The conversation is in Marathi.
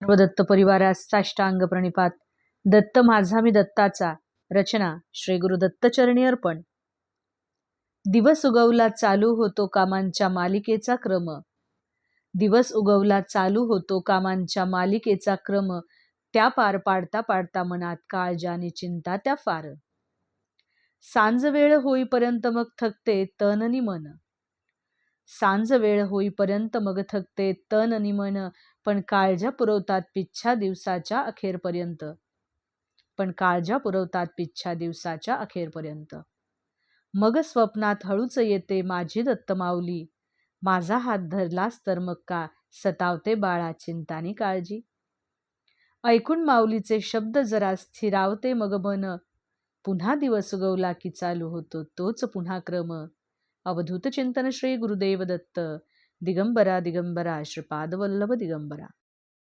सर्व दत्त परिवारास साष्टांग प्रणिपात. दत्त माझा मी दत्ताचा. रचना श्री गुरु दत्तचरणी अर्पण. दिवस उगवला चालू होतो कामांच्या मालिकेचा क्रम. दिवस उगवला चालू होतो कामांच्या मालिकेचा क्रम. त्या पार पाडता पाडता मनात काळजा आणि चिंता त्या फार. सांज वेळ होईपर्यंत मग थकते तन आणि मन. सांज वेळ होईपर्यंत मग थकते तन आणि मन. पण काळजा पुरवतात पिच्छा दिवसाच्या अखेरपर्यंत. पण काळजा पुरवतात पिच्छा दिवसाच्या अखेरपर्यंत. मग स्वप्नात हळूच येते माझी दत्त माऊली. माझा हात धरलास तर मग का सतावते बाळा चिंतानी काळजी. ऐकून माऊलीचे शब्द जरा स्थिरावते मग मन. पुन्हा दिवस उगवला की चालू होतो तोच पुन्हा क्रम. अवधूत चिंतन श्री गुरुदेव दत्त. दिगंबरा दिगंबरा श्रीपाद वल्लभ दिगंबरा.